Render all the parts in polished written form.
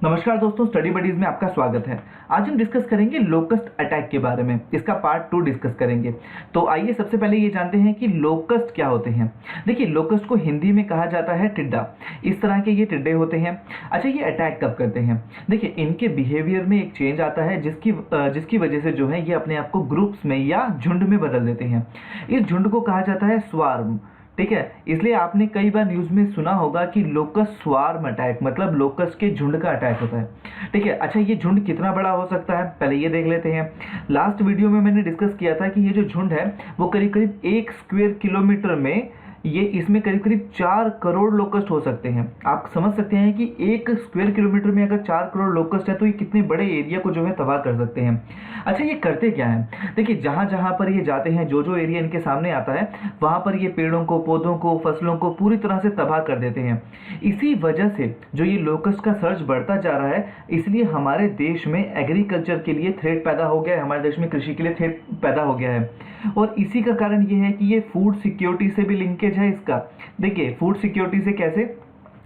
नमस्कार दोस्तों, study buddies में आपका स्वागत है। आज हम डिस्कस करेंगे लोकस्ट अटैक के बारे में। इसका पार्ट 2 डिस्कस करेंगे। तो आइए सबसे पहले ये जानते हैं कि लोकस्ट क्या होते हैं। देखिए, लोकस्ट को हिंदी में कहा जाता है टिड्डा। इस तरह के ये टिड्डे होते हैं। अच्छा, ये अटैक कब करते हैं? देखिए, इनके बिहेवियर में एक चेंज आता है जिसकी वजह से जो है ये अपने आप को ग्रुप्स में या झुंड में बदल देते हैं। इस झुंड को कहा जाता है स्वार्म। ठीक है, इसलिए आपने कई बार न्यूज में सुना होगा कि लोकस्ट स्वार्म अटैक, मतलब लोकस्ट के झुंड का अटैक होता है। ठीक है, अच्छा, ये झुंड कितना बड़ा हो सकता है पहले ये देख लेते हैं। लास्ट वीडियो में मैंने डिस्कस किया था कि ये जो झुंड है वो करीब करीब 1 स्क्वायर किलोमीटर में इसमें करीब करीब 4 करोड़ लोकस्ट हो सकते हैं। आप समझ सकते हैं कि 1 स्क्वायर किलोमीटर में अगर 4 करोड़ लोकस्ट है तो ये कितने बड़े एरिया को जो है तबाह कर सकते हैं। अच्छा, ये करते क्या है? देखिए, जहाँ जहाँ पर ये जाते हैं, जो एरिया इनके सामने आता है, वहाँ पर ये पेड़ों को, पौधों को, फसलों को पूरी तरह से तबाह कर देते हैं। इसी वजह से जो ये लोकस्ट का सर्च बढ़ता जा रहा है, इसलिए हमारे देश में एग्रीकल्चर के लिए थ्रेट पैदा हो गया है, हमारे देश में कृषि के लिए थ्रेट पैदा हो गया है। और इसी का कारण ये है कि ये फूड सिक्योरिटी से भी लिंकेज है इसका। देखिए, फूड सिक्योरिटी से कैसे?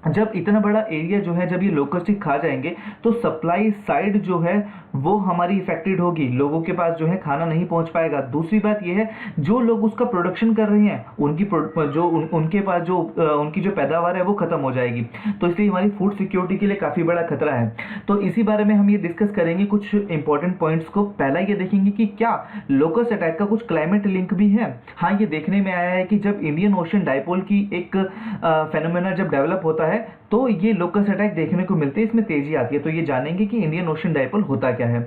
जब इतना बड़ा एरिया जो है, जब ये लोकस्ट खा जाएंगे तो सप्लाई साइड जो है वो हमारी इफेक्टेड होगी, लोगों के पास जो है खाना नहीं पहुंच पाएगा। दूसरी बात ये है, जो लोग उसका प्रोडक्शन कर रहे हैं उनके पास जो उनकी जो पैदावार है वो खत्म हो जाएगी। तो इसलिए हमारी फूड सिक्योरिटी के लिए काफी बड़ा खतरा है। तो इसी बारे में हम ये डिस्कस करेंगे कुछ इंपॉर्टेंट पॉइंट्स को। पहला ये देखेंगे कि क्या लोकस्ट अटैक का कुछ क्लाइमेट लिंक भी है। हाँ, ये देखने में आया है कि जब इंडियन ओशन डाइपोल की एक फेनोमेना जब डेवलप होता है तो ये लोकस्ट अटैक देखने को मिलते हैं, इसमें तेजी आती है। तो ये जानेंगे कि इंडियन ओशन डाइपोल होता क्या है,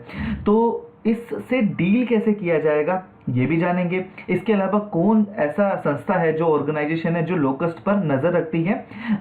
तो इससे डील कैसे किया जाएगा ये भी जानेंगे। इसके अलावा कौन ऐसा संस्था है, जो ऑर्गेनाइजेशन है, जो लोकस्ट पर नजर रखती है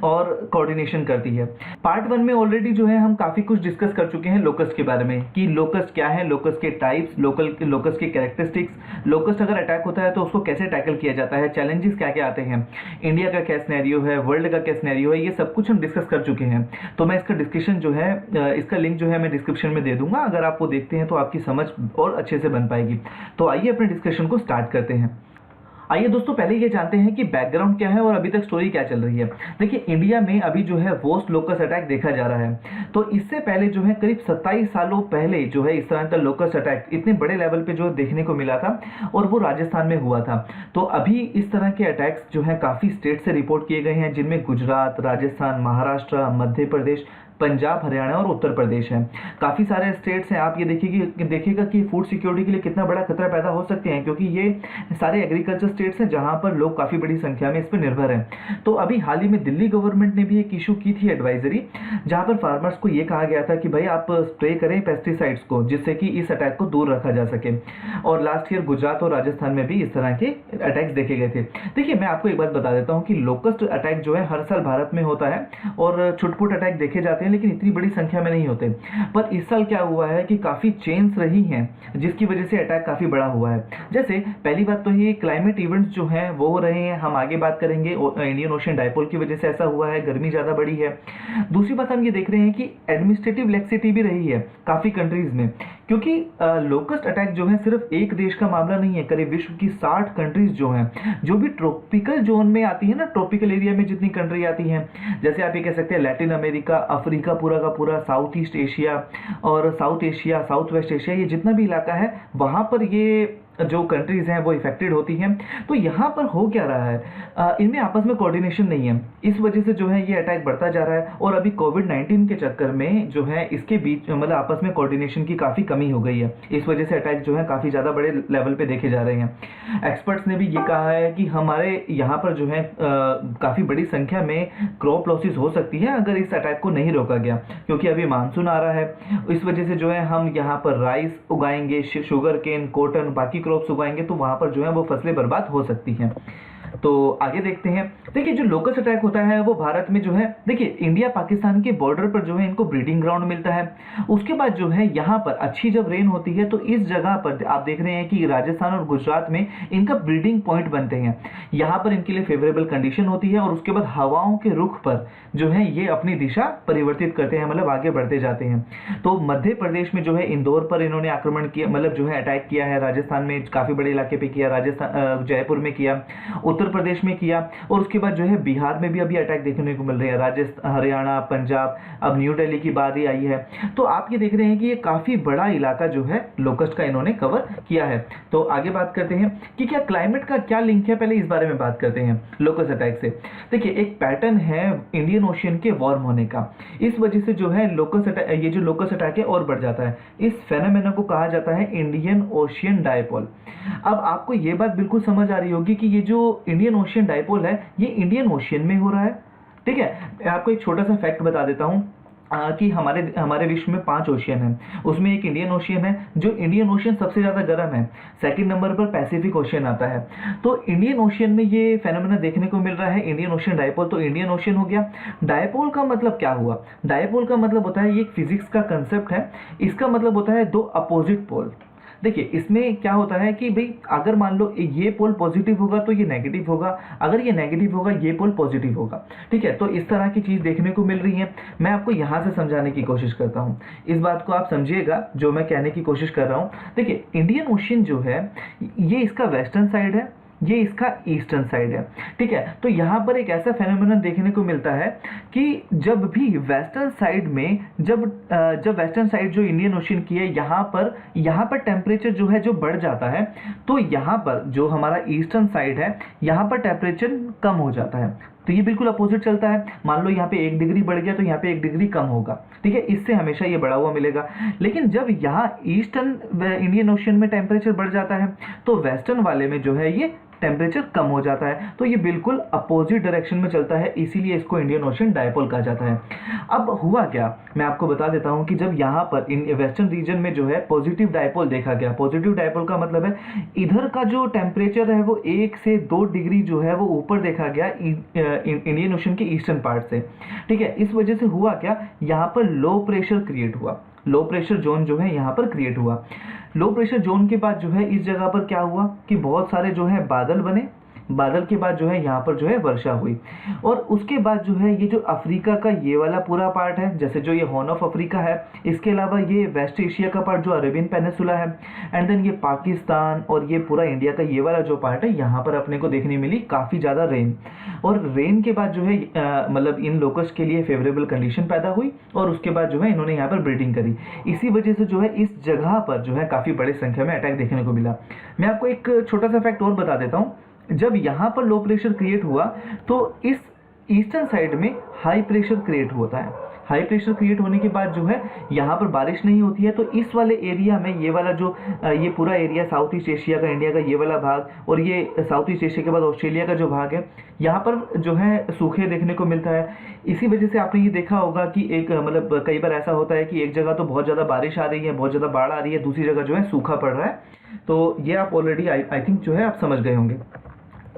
और कोऑर्डिनेशन करती है। पार्ट 1 में ऑलरेडी जो है हम काफी कुछ डिस्कस कर चुके हैं लोकस्ट के बारे में, कि लोकस्ट क्या है, लोकस्ट के टाइप्स, लोकस्ट के कैरेक्टरिस्टिक्स, लोकस्ट अगर अटैक होता है तो उसको कैसे टैकल किया जाता है, चैलेंजेस क्या क्या आते हैं, इंडिया का क्या सिनेरियो है, वर्ल्ड का क्या सिनेरियो है, ये सब कुछ हम डिस्कस कर चुके हैं। तो मैं इसका डिस्कशन जो है, इसका लिंक जो है मैं डिस्क्रिप्शन में दे दूंगा। अगर आप वो देखते हैं तो आपकी समझ और अच्छे से बन पाएगी। तो आइए अपने डिस्कशन को स्टार्ट करते हैं। आइए दोस्तों, पहले ये जानते हैं कि बैकग्राउंड क्या है और अभी तक स्टोरी क्या चल रही है। देखिए, इंडिया में अभी जो है वर्स्ट लोकस्ट अटैक देखा जा रहा है। तो इससे पहले जो है करीब 27 सालों पहले जो है इस तरह का लोकस्ट अटैक इतने बड़े लेवल पे जो देखने को मिला था, और वो राजस्थान में हुआ था। तो अभी इस तरह के अटैक्स जो है काफी स्टेट से रिपोर्ट किए गए हैं, जिनमें गुजरात, राजस्थान, महाराष्ट्र, मध्य प्रदेश, पंजाब, हरियाणा और उत्तर प्रदेश है। काफी सारे स्टेट्स हैं। आप ये देखिएगा कि फूड सिक्योरिटी के लिए कितना बड़ा खतरा पैदा हो सकते हैं, क्योंकि ये सारे एग्रीकल्चर स्टेट्स हैं जहां पर लोग काफी बड़ी संख्या में इस पर निर्भर हैं। तो अभी हाल ही में दिल्ली गवर्नमेंट ने भी एक इशू की थी एडवाइजरी, जहां पर फार्मर्स को ये कहा गया था कि भाई आप स्प्रे करें पेस्टिसाइड्स को, जिससे कि इस अटैक को दूर रखा जा सके। और लास्ट ईयर गुजरात और राजस्थान में भी इस तरह के अटैक्स देखे गए थे। देखिए, मैं आपको एक बात बता देता हूँ कि लोकस्ट अटैक जो है हर साल भारत में होता है, और छुटपुट अटैक देखे जाते हैं, लेकिन इतनी बड़ी संख्या में नहीं होते। पर इस साल क्या हुआ है कि काफी चेंज रही हैं, जिसकी वजह से अटैक काफी बड़ा हुआ है। जैसे पहली बात तो ये क्लाइमेट इवेंट्स जो हैं वो हो रहे हैं, हम आगे बात करेंगे। इंडियन ओशन डाइपोल की वजह से ऐसा हुआ है, गर्मी ज्यादा बढ़ी है। दूसरी बात हम ये देख रहे हैं कि एडमिनिस्ट्रेटिव लेक्सिटी भी रही है काफी कंट्रीज में, क्योंकि लोकस्ट अटैक जो है सिर्फ एक देश का मामला नहीं है। करीब विश्व की 60 कंट्रीज जो हैं, जो भी ट्रॉपिकल जोन में आती है ना, ट्रॉपिकल एरिया में जितनी कंट्री आती हैं, जैसे आप ये कह सकते हैं लैटिन अमेरिका, अफ्रीका पूरा का पूरा, साउथ ईस्ट एशिया और south Asia, south west Asia, ये जितना भी इलाका है वहां पर ये जो कंट्रीज हैं वो इफेक्टेड होती हैं। तो यहाँ पर हो क्या रहा है, इनमें आपस में कोऑर्डिनेशन नहीं है। इस वजह से जो है ये अटैक बढ़ता जा रहा है। और अभी कोविड-19 के चक्कर में जो है इसके बीच मतलब आपस में कोऑर्डिनेशन की काफ़ी कमी हो गई है। इस वजह से अटैक जो है काफ़ी ज़्यादा बड़े लेवल पे देखे जा रहे हैं। एक्सपर्ट्स ने भी ये कहा है कि हमारे यहाँ पर जो है काफ़ी बड़ी संख्या में क्रॉप लॉसेस हो सकती है अगर इस अटैक को नहीं रोका गया, क्योंकि अभी मानसून आ रहा है। इस वजह से जो है हम यहाँ पर राइस उगाएंगे, शुगर केन, कॉटन, बाकी क्रॉप्स उगाएंगे, तो वहां पर जो है वो फसलें बर्बाद हो सकती हैं। तो आगे देखते हैं। देखिए, जो लोकस्ट अटैक होता है वो भारत में जो है, देखिए इंडिया पाकिस्तान के बॉर्डर पर जो है इनको ब्रीडिंग ग्राउंड मिलता है। उसके बाद जो है यहाँ पर अच्छी जब रेन होती है तो इस जगह पर आप देख रहे हैं कि राजस्थान और गुजरात में इनका ब्रीडिंग पॉइंट बनते हैं। यहाँ पर इनके लिए फेवरेबल कंडीशन होती है, और उसके बाद हवाओं के रुख पर जो है ये अपनी दिशा परिवर्तित करते हैं, मतलब आगे बढ़ते जाते हैं। तो मध्य प्रदेश में जो है इंदौर पर इन्होंने आक्रमण किया, मतलब जो है अटैक किया है। राजस्थान में काफी बड़े इलाके पे किया, राजस्थान जयपुर में किया। उत्तर प्रदेश में किया, और उसके बाद जो है बिहार में भी अभी अटैक देखने को मिल रहे हैं, राजस्थान, हरियाणा, पंजाब, अब न्यू दिल्ली की बारी आई है। तो आप ये देख रहे हैं कि ये काफ़ी बड़ा इलाका जो है लोकस्ट का इन्होंने कवर किया है। तो आगे बात करते हैं कि क्या क्लाइमेट का क्या लिंक है, पहले इस बारे में बात करते हैं लोकस्ट अटैक से। देखिए, एक पैटर्न है इंडियन ओशियन के वार्म होने का, इस वजह से जो है लोकस्ट अटैक, ये जो लोकस्ट अटैक है और बढ़ जाता है। इस फेनोमेना को कहा जाता है इंडियन ओशियन डायपोल। अब आपको ये बात बिल्कुल समझ आ रही होगी कि ये जो इंडियन ओशियन डायपोल है ये इंडियन ओशियन में हो रहा है। ठीक है, मैं आपको एक छोटा सा फैक्ट बता देता हूँ कि हमारे विश्व में 5 ओशियन हैं, उसमें एक इंडियन ओशियन है, जो इंडियन ओशियन सबसे ज़्यादा गर्म है। सेकंड नंबर पर पैसिफिक ओशियन आता है। तो इंडियन ओशियन में ये फेनोमेना देखने को मिल रहा है, इंडियन ओशियन डायपोल। तो इंडियन ओशियन हो गया। डायपोल का मतलब क्या हुआ? डायपोल का मतलब होता है, ये एक फिजिक्स का कंसेप्ट है, इसका मतलब होता है दो अपोजिट पोल। देखिए, इसमें क्या होता है कि भाई अगर मान लो ये पोल पॉजिटिव होगा तो ये नेगेटिव होगा, अगर ये नेगेटिव होगा ये पोल पॉजिटिव होगा। ठीक है, तो इस तरह की चीज़ देखने को मिल रही है। मैं आपको यहाँ से समझाने की कोशिश करता हूँ, इस बात को आप समझिएगा जो मैं कहने की कोशिश कर रहा हूँ। देखिए, इंडियन ओशियन जो है ये इसका वेस्टर्न साइड है, ये इसका ईस्टर्न साइड है। ठीक है, तो यहाँ पर एक ऐसा फेनोमेनन देखने को मिलता है कि जब भी वेस्टर्न साइड में जब वेस्टर्न साइड जो इंडियन ओशियन की है यहाँ पर टेम्परेचर जो है जो बढ़ जाता है, तो यहाँ पर जो हमारा ईस्टर्न साइड है यहाँ पर टेम्परेचर कम हो जाता है। तो ये बिल्कुल अपोजिट चलता है। मान लो यहाँ पे 1 डिग्री बढ़ गया तो यहाँ पे 1 डिग्री कम होगा। ठीक है, इससे हमेशा ये बढ़ा हुआ मिलेगा। लेकिन जब यहाँ ईस्टर्न इंडियन ओशियन में टेम्परेचर बढ़ जाता है तो वेस्टर्न वाले में जो है ये टेम्परेचर कम हो जाता है। तो ये बिल्कुल अपोजिट डायरेक्शन में चलता है, इसीलिए इसको इंडियन ओशियन डायपोल कहा जाता है। अब हुआ क्या, मैं आपको बता देता हूँ कि जब यहाँ पर इन वेस्टर्न रीजन में जो है पॉजिटिव डायपोल देखा गया। पॉजिटिव डायपोल का मतलब है इधर का जो टेम्परेचर है वो 1 से 2 डिग्री जो है वो ऊपर देखा गया इंडियन ओशियन के ईस्टर्न पार्ट से। ठीक है, इस वजह से हुआ क्या, यहाँ पर लो प्रेशर क्रिएट हुआ, लो प्रेशर जोन जो है यहाँ पर क्रिएट हुआ। लो प्रेशर जोन के बाद जो है इस जगह पर क्या हुआ कि बहुत सारे जो है बादल बने, बादल के बाद जो है यहाँ पर जो है वर्षा हुई, और उसके बाद जो है ये जो अफ्रीका का ये वाला पूरा पार्ट है, जैसे जो ये हॉर्न ऑफ अफ्रीका है, इसके अलावा ये वेस्ट एशिया का पार्ट जो अरेबियन पेनिसुला है, एंड देन ये पाकिस्तान और ये पूरा इंडिया का ये वाला जो पार्ट है, यहाँ पर अपने को देखने मिली काफ़ी ज़्यादा रेन। और रेन के बाद जो है मतलब इन लोकस्ट के लिए फेवरेबल कंडीशन पैदा हुई, और उसके बाद जो है इन्होंने यहाँ पर ब्रीडिंग करी। इसी वजह से जो है इस जगह पर जो है काफ़ी बड़ी संख्या में अटैक देखने को मिला। मैं आपको एक छोटा सा फैक्ट और बता देता हूँ, जब यहाँ पर लो प्रेशर क्रिएट हुआ तो इस ईस्टर्न साइड में हाई प्रेशर क्रिएट होता है। हाई प्रेशर क्रिएट होने के बाद जो है यहाँ पर बारिश नहीं होती है, तो इस वाले एरिया में ये वाला जो ये पूरा एरिया साउथ ईस्ट एशिया का, इंडिया का ये वाला भाग, और ये साउथ ईस्ट एशिया के बाद ऑस्ट्रेलिया का जो भाग है, यहाँ पर जो है सूखे देखने को मिलता है। इसी वजह से आपने ये देखा होगा कि एक मतलब कई बार ऐसा होता है कि एक जगह तो बहुत ज़्यादा बारिश आ रही है, बहुत ज़्यादा बाढ़ आ रही है, दूसरी जगह जो है सूखा पड़ रहा है। तो ये आप ऑलरेडी आई थिंक जो है आप समझ गए होंगे।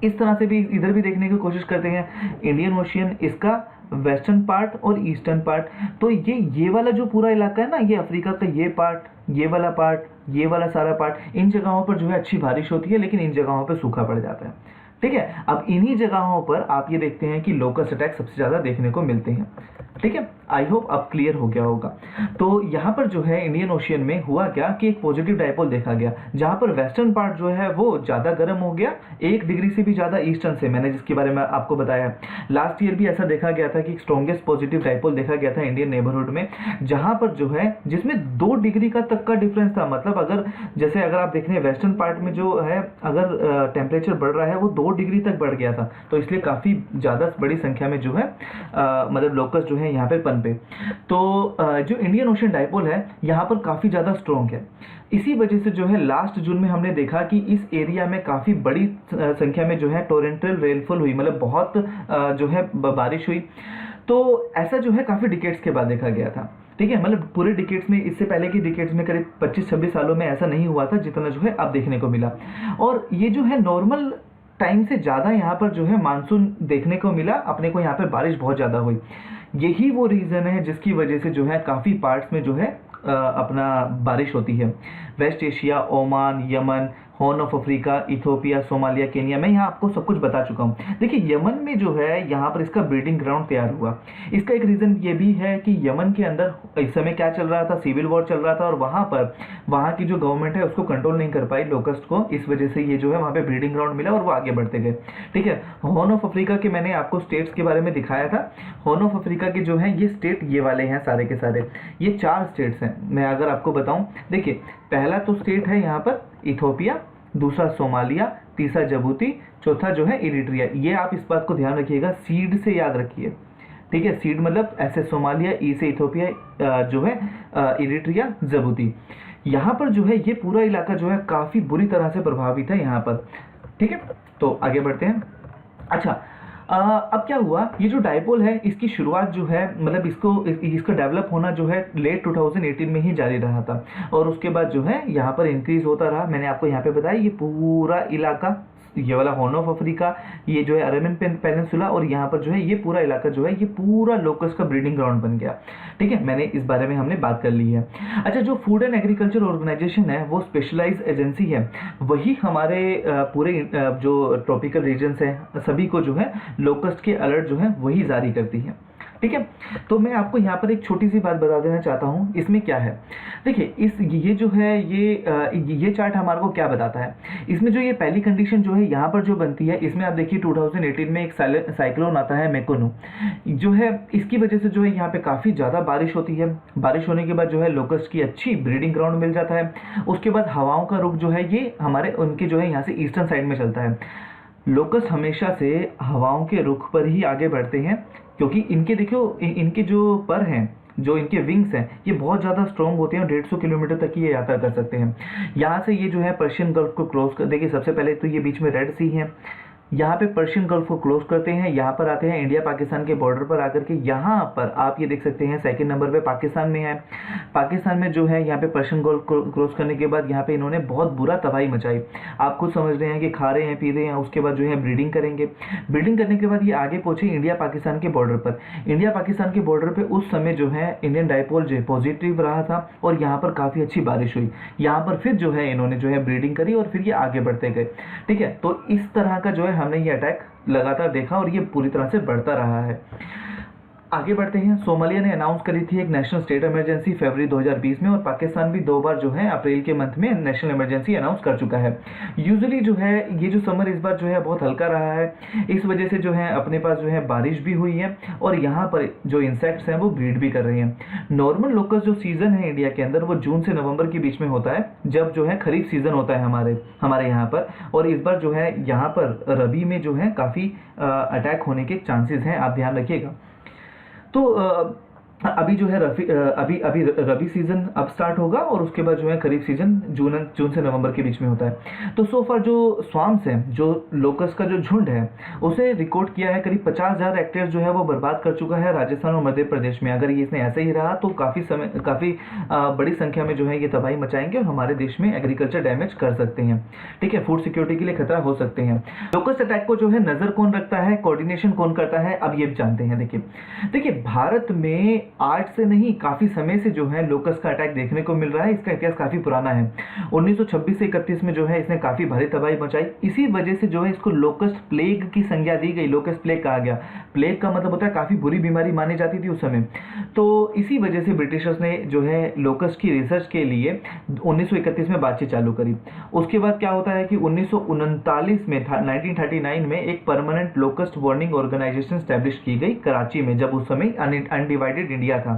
इस तरह से भी इधर भी देखने की कोशिश करते हैं, इंडियन ओशियन इसका वेस्टर्न पार्ट और ईस्टर्न पार्ट। तो ये वाला जो पूरा इलाका है ना, ये अफ्रीका का ये पार्ट, ये वाला पार्ट, ये वाला सारा पार्ट, इन जगहों पर जो है अच्छी बारिश होती है, लेकिन इन जगहों पर सूखा पड़ जाता है। ठीक है, अब इन्हीं जगहों पर आप ये देखते हैं कि लोकस्ट अटैक सबसे ज़्यादा देखने को मिलते हैं। ठीक है, आई होप अब क्लियर हो गया होगा। तो यहाँ पर जो है इंडियन ओशियन में हुआ क्या कि एक पॉजिटिव डायपोल देखा गया, जहाँ पर वेस्टर्न पार्ट जो है वो ज़्यादा गर्म हो गया, 1 डिग्री से भी ज़्यादा ईस्टर्न से, मैंने जिसके बारे में आपको बताया। लास्ट ईयर भी ऐसा देखा गया था कि स्ट्रॉन्गेस्ट पॉजिटिव डायपोल देखा गया था इंडियन नेबरहुड में, जहाँ पर जो है जिसमें 2 डिग्री का तक का डिफरेंस था। मतलब अगर जैसे अगर आप देख रहे हैं वेस्टर्न पार्ट में जो है अगर टेम्परेचर बढ़ रहा है वो 2 डिग्री तक बढ़ गया था, तो इसलिए काफ़ी ज़्यादा बड़ी संख्या में जो है मतलब लोकस्ट जो है यहाँ पर पनपे। तो जो इंडियन ओशियन डायपोल है यहाँ पर काफ़ी ज़्यादा स्ट्रॉन्ग है। इसी वजह से जो है लास्ट जून में हमने देखा कि इस एरिया में काफ़ी बड़ी संख्या में जो है टोरेंटल रेनफॉल हुई, मतलब बहुत जो है बारिश हुई। तो ऐसा जो है काफ़ी डिकेड्स के बाद देखा गया था। ठीक है, मतलब पूरे डिकेड्स में, इससे पहले की डिकेड्स में करीब 25-26 सालों में ऐसा नहीं हुआ था जितना जो है अब देखने को मिला। और ये जो है नॉर्मल टाइम से ज़्यादा यहाँ पर जो है मानसून देखने को मिला, अपने को यहाँ पर बारिश बहुत ज़्यादा हुई। यही वो रीज़न है जिसकी वजह से जो है काफ़ी पार्ट्स में जो है अपना बारिश होती है। West Asia, Oman, Yemen, Horn of Africa, Ethiopia, Somalia, Kenya, मैं यहाँ आपको सब कुछ बता चुका हूँ। देखिए यमन में जो है यहाँ पर इसका ब्रीडिंग ग्राउंड तैयार हुआ। इसका एक रीज़न ये भी है कि यमन के अंदर इस समय क्या चल रहा था, सिविल वॉर चल रहा था, और वहाँ पर वहाँ की जो गवर्नमेंट है उसको कंट्रोल नहीं कर पाई लोकस्ट को, इस वजह से ये जो है वहाँ पे ब्रीडिंग ग्राउंड मिला और वो आगे बढ़ते गए। ठीक है, हॉर्न ऑफ अफ्रीका के मैंने आपको स्टेट्स के बारे में दिखाया था। हॉर्न ऑफ अफ्रीका के जो है ये स्टेट ये वाले हैं सारे के सारे, ये 4 स्टेट्स हैं। मैं अगर आपको बताऊं, देखिए पहला तो स्टेट है यहाँ पर इथोपिया, दूसरा सोमालिया, तीसरा जिबूती, चौथा जो है इरिट्रिया। ये आप इस बात को ध्यान रखिएगा, सीड से याद रखिए। ठीक है, सीड मतलब ऐसे सोमालिया, ई से इथोपिया, जो है इरिट्रिया, जिबूती। यहाँ पर जो है ये पूरा इलाका जो है काफ़ी बुरी तरह से प्रभावित है यहाँ पर। ठीक है, तो आगे बढ़ते हैं। अच्छा, अब क्या हुआ, ये जो डायपोल है इसकी शुरुआत जो है मतलब इसका डेवलप होना जो है लेट 2018 में ही जारी रहा था, और उसके बाद जो है यहाँ पर इंक्रीज होता रहा। मैंने आपको यहाँ पे बताया ये पूरा इलाका, ये वाला हॉर्न ऑफ अफ्रीका, ये जो है अरेबियन पेनिनसुला, और यहाँ पर जो है ये पूरा इलाका जो है ये पूरा लोकस्ट का ब्रीडिंग ग्राउंड बन गया। ठीक है, मैंने इस बारे में हमने बात कर ली है। अच्छा, जो फूड एंड एग्रीकल्चर ऑर्गेनाइजेशन है वो स्पेशलाइज एजेंसी है, वही हमारे पूरे जो ट्रॉपिकल रीजन्स हैं सभी को जो है लोकस्ट के अलर्ट जो है वही जारी करती है। ठीक है, तो मैं आपको यहाँ पर एक छोटी सी बात बता देना चाहता हूँ, इसमें क्या है। देखिए ये जो है ये चार्ट हमारे को क्या बताता है, इसमें जो ये पहली कंडीशन जो है यहाँ पर जो बनती है, इसमें आप देखिए 2018 में एक साइक्लोन आता है मेकोनू, जो है इसकी वजह से जो है यहाँ पे काफ़ी ज़्यादा बारिश होती है। बारिश होने के बाद जो है लोकस्ट की अच्छी ब्रीडिंग ग्राउंड मिल जाता है। उसके बाद हवाओं का रुख जो है ये हमारे उनके जो है यहाँ से ईस्टर्न साइड में चलता है। लोकस्ट हमेशा से हवाओं के रुख पर ही आगे बढ़ते हैं, क्योंकि इनके देखो इनके जो पर हैं, जो इनके विंग्स हैं, ये बहुत ज़्यादा स्ट्रॉन्ग होते हैं, 150 किलोमीटर तक की ये यात्रा कर सकते हैं। यहाँ से ये जो है पर्शियन गल्फ को क्रॉस कर, देखिए सबसे पहले तो ये बीच में रेड सी है, यहाँ पे पर्शियन गल्फ को क्रॉस करते हैं, यहाँ पर आते हैं इंडिया पाकिस्तान के बॉर्डर पर आकर के, यहाँ पर आप ये देख सकते हैं सेकंड नंबर पे पाकिस्तान में है। पाकिस्तान में जो है यहाँ पे पर्शियन गल्फ को क्रॉस करने के बाद यहाँ पे इन्होंने बहुत बुरा तबाही मचाई। आप खुद समझ रहे हैं कि खा रहे हैं, पी रहे हैं, उसके बाद जो है ब्रीडिंग करेंगे। ब्रीडिंग करने के बाद ये आगे पहुँचे इंडिया पाकिस्तान के बॉर्डर पर। इंडिया पाकिस्तान के बॉर्डर पर उस समय जो है इंडियन डायपोल जो है पॉजिटिव रहा था, और यहाँ पर काफ़ी अच्छी बारिश हुई। यहाँ पर फिर जो है इन्होंने जो है ब्रीडिंग करी और फिर ये आगे बढ़ते गए। ठीक है, तो इस तरह का जो है हमने ये अटैक लगातार देखा और ये पूरी तरह से बढ़ता रहा है। आगे बढ़ते हैं। सोमालिया ने अनाउंस करी थी एक नेशनल स्टेट इमरजेंसी फरवरी 2020 में, और पाकिस्तान भी 2 बार जो है अप्रैल के मंथ में नेशनल इमरजेंसी अनाउंस कर चुका है। यूजुअली जो है ये जो समर इस बार जो है बहुत हल्का रहा है, इस वजह से जो है अपने पास जो है बारिश भी हुई है, और यहाँ पर जो इंसेक्ट्स हैं वो ब्रीड भी कर रहे हैं। नॉर्मल लोकस्ट जो सीजन है इंडिया के अंदर वो जून से नवंबर के बीच में होता है, जब जो है खरीफ सीजन होता है हमारे यहाँ पर, और इस बार जो है यहाँ पर रबी में जो है काफ़ी अटैक होने के चांसेस हैं, आप ध्यान रखिएगा। तो अभी जो है अभी रबी सीजन अब स्टार्ट होगा, और उसके बाद जो है खरीफ सीजन जून से नवंबर के बीच में होता है। तो सो फार जो स्वाम्स हैं, जो लोकस्ट का जो झुंड है, उसे रिकॉर्ड किया है करीब 50,000 हेक्टेयर जो है वो बर्बाद कर चुका है राजस्थान और मध्य प्रदेश में। अगर ये इसने ऐसे ही रहा तो काफ़ी बड़ी संख्या में जो है ये तबाही मचाएंगे और हमारे देश में एग्रीकल्चर डैमेज कर सकते हैं। ठीक है, फूड सिक्योरिटी के लिए खतरा हो सकते हैं। लोकस्ट अटैक को जो है नज़र कौन रखता है, कोऑर्डिनेशन कौन करता है, अब ये जानते हैं। देखिए भारत में आज से नहीं काफी समय से जो है लोकस्ट का अटैक देखने को मिल रहा है। इसका इतिहास काफी पुराना है। 1926 से 31 में जो है इसने काफी भारी तबाही मचाई। इसी वजह से जो है इसको लोकस्ट प्लेग की संज्ञा दी गई, लोकस्ट प्लेग कहा गया। प्लेग का मतलब होता है काफी बुरी बीमारी मानी जाती थी उस समय। तो इसी वजह से ब्रिटिशर्स ने जो है लोकस्ट की रिसर्च के लिए 1931 में बातचीत चालू करी। उसके बाद क्या होता है कि 1939 में 1939 में एक permanent locust warning organisation establish की गई कराची में, जब उस समय अनडिवाइडेड इंडिया था,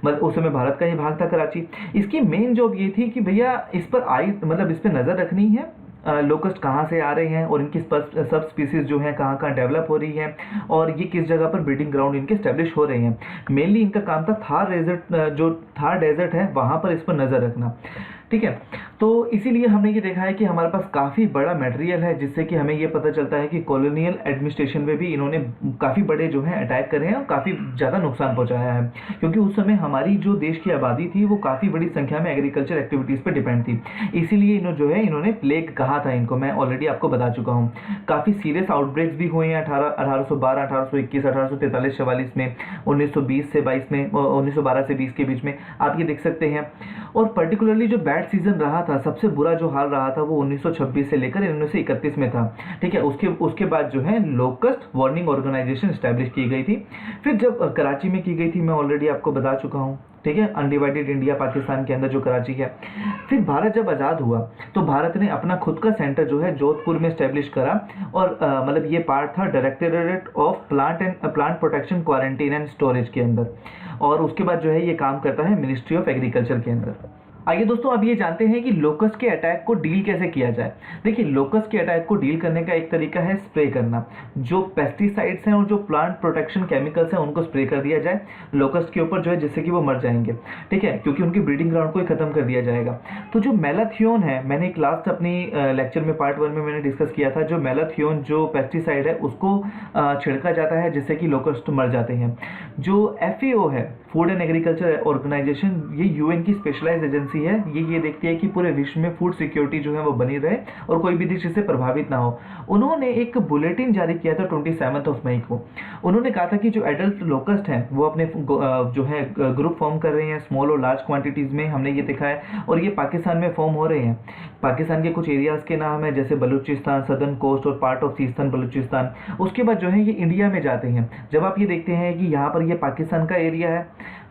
मतलब उस समय भारत का ही भाग था कराची। इसकी मेन जॉब ये थी कि भैया इस पर नजर रखनी है, लोकस्ट कहाँ से आ रहे हैं और इनकी सब स्पीसीज जो है कहाँ कहाँ डेवलप हो रही है और ये किस जगह पर ब्रीडिंग ग्राउंड इनके स्टैब्लिश हो रहे हैं। मेनली इनका काम था थार डेजर्ट है वहाँ पर इस पर नज़र रखना। ठीक है, तो इसीलिए हमने ये देखा है कि हमारे पास काफ़ी बड़ा मटेरियल है जिससे कि हमें ये पता चलता है कि कॉलोनियल एडमिनिस्ट्रेशन में भी इन्होंने काफ़ी बड़े जो है अटैक करे हैं और काफ़ी ज़्यादा नुकसान पहुंचाया है, क्योंकि उस समय हमारी जो देश की आबादी थी वो काफ़ी बड़ी संख्या में एग्रीकल्चर एक्टिविटीज़ पर डिपेंड थी। इसीलिए इन्होंने प्लेग कहा था इनको, मैं ऑलरेडी आपको बता चुका हूँ। काफ़ी सीरियस आउटब्रेक्स भी हुए हैं 1812, 1821, 1843-44 में, 1920 से 22 में, 1912 से 20 के बीच में, आप ये देख सकते हैं। और पर्टिकुलरली जो बैड सीजन रहा था, सबसे बुरा जो हाल रहा था वो 1926 से लेकर 1931 में था। ठीक है, उसके उसके बाद जो है लोकस्ट वार्निंग ऑर्गेनाइजेशन स्टैब्लिश की गई थी। फिर जब कराची में की गई थी, मैं ऑलरेडी आपको बता चुका हूँ। ठीक है, अनडिवाइडेड इंडिया पाकिस्तान के अंदर जो कराची है। फिर भारत जब आज़ाद हुआ तो भारत ने अपना खुद का सेंटर जो है जोधपुर में स्टैब्लिश करा, और मतलब ये पार्ट था directorate of plant protection, quarantine and storage के अंदर, और उसके बाद जो है ये काम करता है मिनिस्ट्री ऑफ एग्रीकल्चर के अंदर। आइए दोस्तों, अब ये जानते हैं कि लोकस्ट के अटैक को डील कैसे किया जाए। देखिए, लोकस्ट के अटैक को डील करने का एक तरीका है स्प्रे करना। जो पेस्टिसाइड्स हैं और जो प्लांट प्रोटेक्शन केमिकल्स हैं उनको स्प्रे कर दिया जाए लोकस्ट के ऊपर जो है, जिससे कि वो मर जाएंगे। ठीक है, क्योंकि उनकी ब्रीडिंग ग्राउंड को ही खत्म कर दिया जाएगा। तो जो मेलाथियोन है, मैंने एक लास्ट अपनी लेक्चर में पार्ट 1 में मैंने डिस्कस किया था, जो मेलाथियोन जो पेस्टिसाइड है उसको छिड़का जाता है जिससे कि लोकस्ट मर जाते हैं। जो FAO है, फूड एंड एग्रीकल्चर ऑर्गेनाइजेशन, ये UN की स्पेशलाइज्ड एजेंसी है। ये देखती है कि पूरे विश्व में फूड सिक्योरिटी जो है वो बनी रहे और कोई भी देश इससे प्रभावित ना हो। उन्होंने एक बुलेटिन जारी किया था 27 मई को। उन्होंने कहा था कि जो एडल्ट लोकस्ट हैं वो अपने जो है ग्रुप फॉर्म कर रहे हैं स्मॉल और लार्ज क्वांटिटीज में, हमने ये देखा है, और ये पाकिस्तान में फॉर्म हो रहे हैं। पाकिस्तान के कुछ एरियाज के नाम है, जैसे बलूचिस्तान, सदर्न कोस्ट और पार्ट ऑफ सीस्तान बलूचिस्तान। उसके बाद जो है ये इंडिया में जाते हैं। जब आप ये देखते हैं कि यहाँ पर ये पाकिस्तान का एरिया है,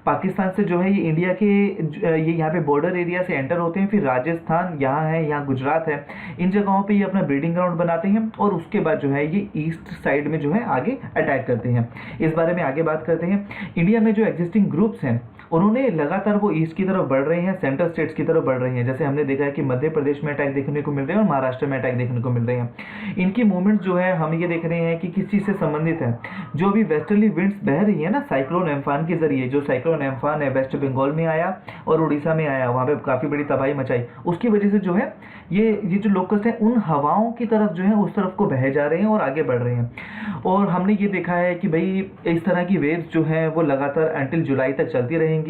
पाकिस्तान से जो है ये इंडिया के ये यहाँ पे बॉर्डर एरिया से एंटर होते हैं, फिर राजस्थान यहाँ है, यहाँ गुजरात है, इन जगहों पे ये अपना ब्रीडिंग ग्राउंड बनाते हैं, और उसके बाद जो है ये ईस्ट साइड में जो है आगे अटैक करते हैं। इस बारे में आगे बात करते हैं। इंडिया में जो एग्जिस्टिंग ग्रुप्स हैं उन्होंने लगातार वो ईस्ट की तरफ बढ़ रहे हैं, सेंट्रल स्टेट्स की तरफ बढ़ रहे हैं। जैसे हमने देखा है कि मध्य प्रदेश में अटैक देखने को मिल रहे हैं और महाराष्ट्र में अटैक देखने को मिल रहे हैं। इनकी मूवमेंट जो है हम ये देख रहे हैं कि किस चीज़ से संबंधित है। जो अभी वेस्टर्ली विंड्स बह रही है ना साइक्लोन एम्फान के जरिए, जो साइक्लोन एम्फान है वेस्ट बंगाल में आया और उड़ीसा में आया, वहाँ पे काफ़ी बड़ी तबाही मचाई, उसकी वजह से जो है ये जो लोकस्ट हैं उन हवाओं की तरफ जो है उस तरफ को बह जा रहे हैं और आगे बढ़ रहे हैं। और हमने ये देखा है कि भाई इस तरह की वेव्स जो हैं वो लगातार अंटिल जुलाई तक चलती रहेंगी।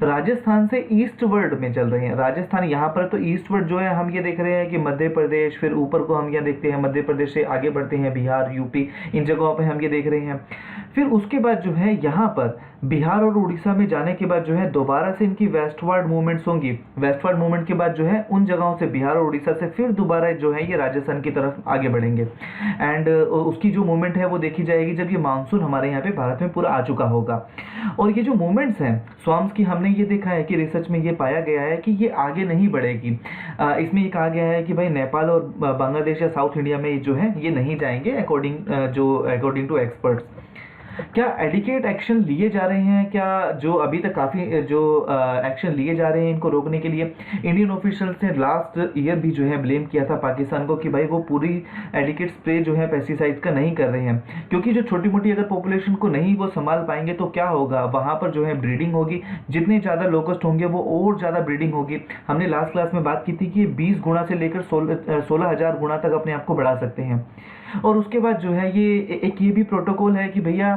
राजस्थान से ईस्टवर्ड में चल रहे हैं। राजस्थान यहाँ पर तो ईस्टवर्ड जो है हम ये देख रहे हैं कि मध्य प्रदेश, फिर ऊपर को हम यहाँ देखते हैं मध्य प्रदेश से आगे बढ़ते हैं बिहार, यूपी, इन जगहों पर हम ये देख रहे हैं। फिर उसके बाद जो है यहाँ पर बिहार और उड़ीसा में जाने के बाद जो है दोबारा से इनकी वेस्टवर्ड मूवमेंट्स होंगी। वेस्टवर्ड मूवमेंट के बाद जो है उन जगहों से बिहार और उड़ीसा से फिर दोबारा जो है ये राजस्थान की तरफ आगे बढ़ेंगे। एंड उसकी जो मूवमेंट है वो देखी जाएगी जब ये मानसून हमारे यहाँ पे भारत में पूरा आ चुका होगा। और ये जो मूवमेंट्स हैं स्वाम्स की, हमने ये देखा है कि रिसर्च में ये पाया गया है कि ये आगे नहीं बढ़ेगी। इसमें ये कहा गया है कि भाई नेपाल और बांग्लादेश या साउथ इंडिया में जो है ये नहीं जाएंगे अकॉर्डिंग टू एक्सपर्ट्स। क्या एडिकेट एक्शन लिए जा रहे हैं? क्या जो अभी तक काफ़ी जो एक्शन लिए जा रहे हैं इनको रोकने के लिए? इंडियन ऑफिशियल्स ने लास्ट ईयर भी जो है ब्लेम किया था पाकिस्तान को कि भाई वो पूरी एडिकेट स्प्रे जो है पेस्टिसाइड का नहीं कर रहे हैं, क्योंकि जो छोटी मोटी अगर पॉपुलेशन को नहीं वो संभाल पाएंगे तो क्या होगा, वहाँ पर जो है ब्रीडिंग होगी, जितने ज़्यादा लोकस्ट होंगे वो और ज़्यादा ब्रीडिंग होगी। हमने लास्ट क्लास में बात की थी कि 20 गुना से लेकर 16,000 गुना तक अपने आप को बढ़ा सकते हैं। और उसके बाद जो है ये भी प्रोटोकॉल है कि भैया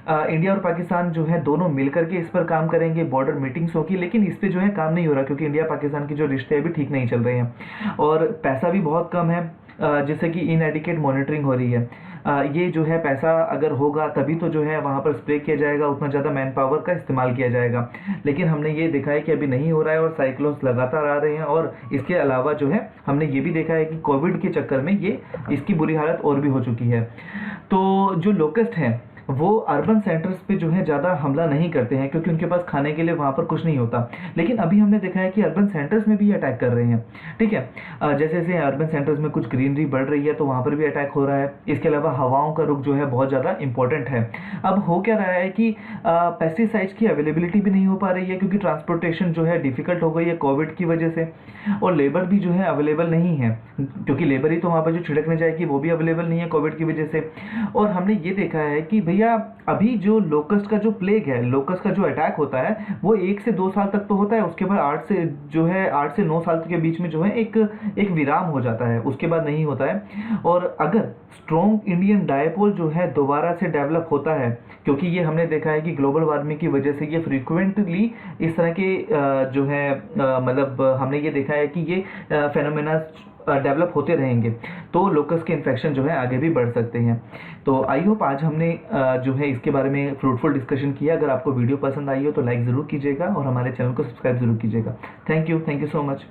इंडिया और पाकिस्तान जो है दोनों मिलकर के इस पर काम करेंगे, बॉर्डर मीटिंग्स होगी, लेकिन इस पे जो है काम नहीं हो रहा क्योंकि इंडिया पाकिस्तान के जो रिश्ते अभी ठीक नहीं चल रहे हैं और पैसा भी बहुत कम है, जिससे कि इनएडिकेट मॉनिटरिंग हो रही है। ये जो है पैसा अगर होगा तभी तो जो है वहाँ पर स्प्रे किया जाएगा, उतना ज़्यादा मैन पावर का इस्तेमाल किया जाएगा, लेकिन हमने ये देखा है कि अभी नहीं हो रहा है और साइक्लोन्स लगातार आ रहे हैं। और इसके अलावा जो है हमने ये भी देखा है कि कोविड के चक्कर में ये इसकी बुरी हालत और भी हो चुकी है। तो जो लोकस्ट हैं वो अर्बन सेंटर्स पे जो है ज़्यादा हमला नहीं करते हैं क्योंकि उनके पास खाने के लिए वहाँ पर कुछ नहीं होता, लेकिन अभी हमने देखा है कि अर्बन सेंटर्स में भी अटैक कर रहे हैं। ठीक है, जैसे जैसे अर्बन सेंटर्स में कुछ ग्रीनरी बढ़ रही है तो वहाँ पर भी अटैक हो रहा है। इसके अलावा हवाओं का रुख जो है बहुत ज़्यादा इंपॉर्टेंट है। अब हो क्या रहा है कि पेस्टिसाइड्स की अवेलेबिलिटी भी नहीं हो पा रही है क्योंकि ट्रांसपोर्टेशन जो है डिफ़िकल्ट हो गई है कोविड की वजह से, और लेबर भी जो है अवेलेबल नहीं है क्योंकि लेबर ही तो वहाँ पर जो छिड़कने जाएगी वो भी अवेलेबल नहीं है कोविड की वजह से। और हमने ये देखा है कि भैया अभी जो लोकस्ट का जो प्लेग है, लोकस्ट का जो अटैक होता है वो 1 से 2 साल तक तो होता है, उसके बाद 8 से 9 साल के बीच में जो है एक विराम हो जाता है, उसके बाद नहीं होता है। और अगर स्ट्रॉन्ग इंडियन डायपोल जो है दोबारा से डेवलप होता है, क्योंकि ये हमने देखा है कि ग्लोबल वार्मिंग की वजह से ये फ्रीक्वेंटली इस तरह के जो है मतलब हमने ये देखा है कि ये फेनोमेना डेवलप होते रहेंगे तो लोकस्ट के इन्फेक्शन जो है आगे भी बढ़ सकते हैं। तो आई होप आज हमने जो है इसके बारे में फ्रूटफुल डिस्कशन किया। अगर आपको वीडियो पसंद आई हो तो लाइक ज़रूर कीजिएगा और हमारे चैनल को सब्सक्राइब ज़रूर कीजिएगा। Thank you so much.